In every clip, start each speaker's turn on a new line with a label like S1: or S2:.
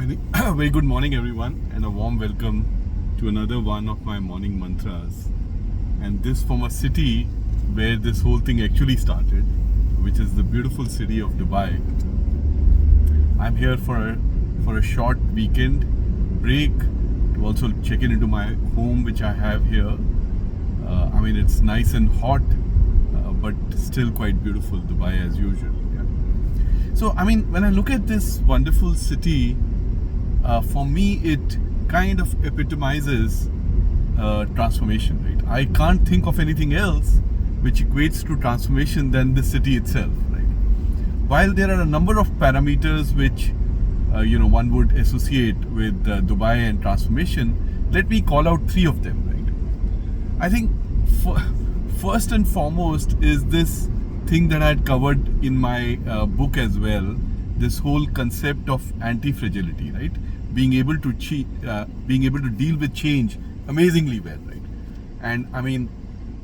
S1: very, very good morning, everyone, and a warm welcome to another one of my morning mantras. And this from a city where this whole thing actually started, which is the beautiful city of Dubai. I'm here for a short weekend break to also check into my home, which I have here. I mean, it's nice and hot, but still quite beautiful, Dubai as usual. Yeah. So, I mean, when I look at this wonderful city, for me, it kind of epitomizes transformation, right? I can't think of anything else which equates to transformation than the city itself, right? While there are a number of parameters which one would associate with Dubai and transformation, let me call out three of them, right? I think first and foremost is this thing that I had covered in my book as well, this whole concept of anti-fragility, right? Being able to deal with change amazingly well, right? And I mean,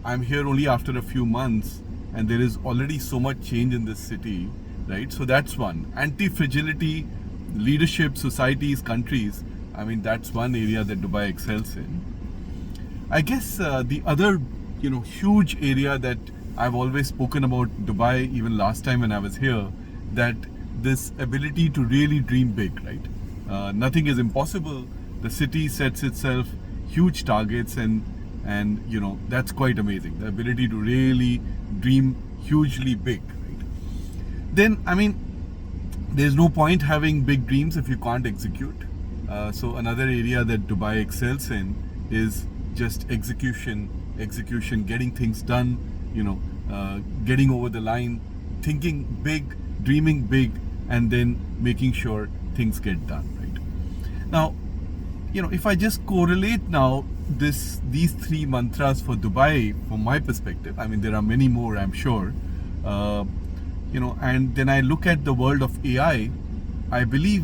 S1: I'm here only after a few months, and there is already so much change in this city, right? So that's one. Anti-fragility, leadership, societies, countries. I mean, that's one area that Dubai excels in. I guess the other, huge area that I've always spoken about Dubai, even last time when I was here, that this ability to really dream big, right? Nothing is impossible. The city sets itself huge targets, and that's quite amazing. The ability to really dream hugely big, right? Then, I mean, there's no point having big dreams if you can't execute. So another area that Dubai excels in is just execution, getting things done, getting over the line, thinking big, dreaming big, and then making sure things get done, right? Now, if I just correlate now these three mantras for Dubai from my perspective, I mean, there are many more, I'm sure, and then I look at the world of AI. I believe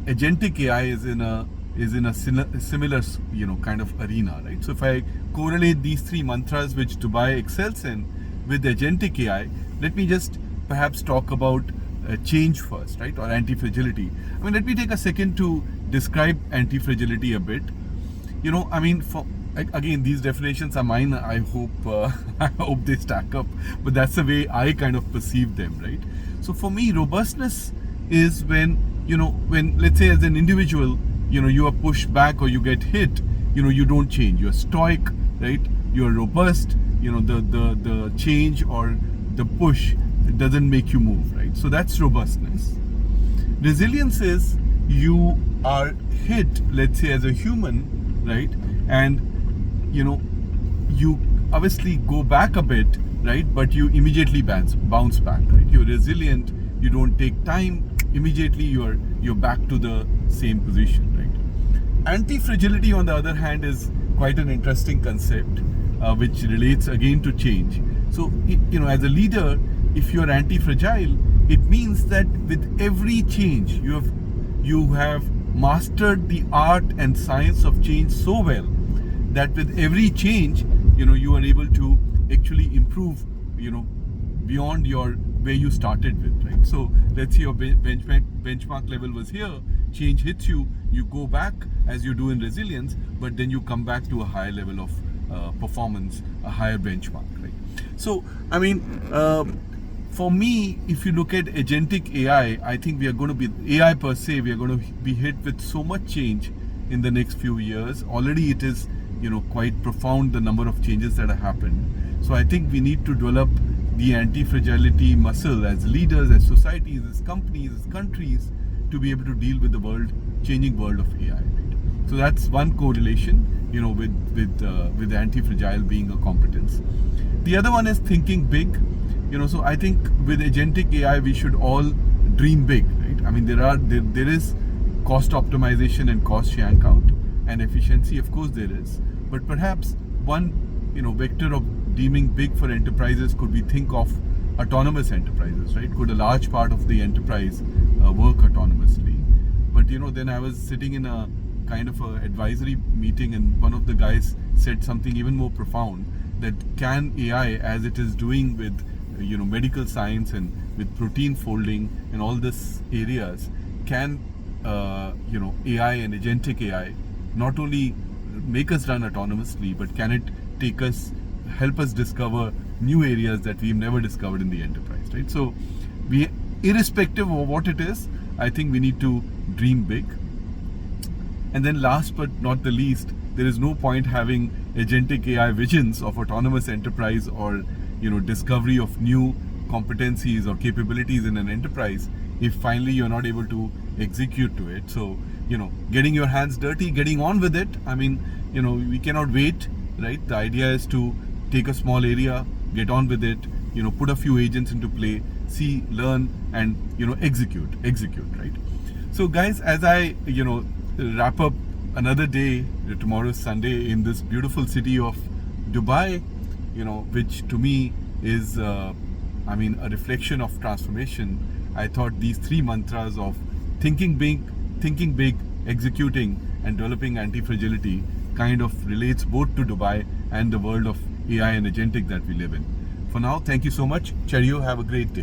S1: agentic AI is in a similar kind of arena, right? So if I correlate these three mantras which Dubai excels in with agentic AI, let me just perhaps talk about change first, right? Or anti-fragility. I mean, let me take a second to describe anti-fragility a bit. I mean, again, these definitions are mine. I hope I hope they stack up, but that's the way I kind of perceive them, right? So for me, robustness is when let's say as an individual, you are pushed back or you get hit, you don't change. You're stoic, right? You're robust. The change or the push, it doesn't make you move, right? So that's robustness. Resilience is you are hit, let's say as a human, right? And you obviously go back a bit, right? But you immediately bounce back, right? You're resilient. You don't take time. Immediately you're back to the same position, right? Anti-fragility, on the other hand, is quite an interesting concept, which relates again to change. So, as a leader, if you're anti-fragile, it means that with every change, you have mastered the art and science of change so well that with every change, you are able to actually improve, beyond where you started with, right? So let's say your benchmark level was here, change hits you, you go back as you do in resilience, but then you come back to a higher level of performance, a higher benchmark, right? So, I mean, for me, if you look at agentic AI, I think we are going to be, AI per se, we are going to be hit with so much change in the next few years. Already it is, quite profound, the number of changes that have happened. So I think we need to develop the anti-fragility muscle as leaders, as societies, as companies, as countries, to be able to deal with the changing world of AI. Right? So that's one correlation, with anti-fragile being a competence. The other one is thinking big. So I think with agentic AI, we should all dream big, right? I mean, there is cost optimization and cost yank out, and efficiency, of course there is. But perhaps one, vector of dreaming big for enterprises could be think of autonomous enterprises, right? Could a large part of the enterprise work autonomously? But then I was sitting in a kind of a advisory meeting, and one of the guys said something even more profound, that can AI, as it is doing with medical science and with protein folding and all these areas, can AI and agentic AI not only make us run autonomously, but can it help us discover new areas that we've never discovered in the enterprise, right? So, irrespective of what it is, I think we need to dream big. And then last but not the least, there is no point having agentic AI visions of autonomous enterprise or discovery of new competencies or capabilities in an enterprise if finally you're not able to execute to it. So, getting your hands dirty, getting on with it. I mean, we cannot wait, right? The idea is to take a small area, get on with it, put a few agents into play, see, learn, and execute, right? So guys, as I wrap up another day, tomorrow's Sunday, in this beautiful city of Dubai, which to me is a reflection of transformation. I thought these 3 mantras of thinking big, executing, and developing anti-fragility kind of relates both to Dubai and the world of AI and agentic that we live in. For now, thank you so much. Cheerio, have a great day.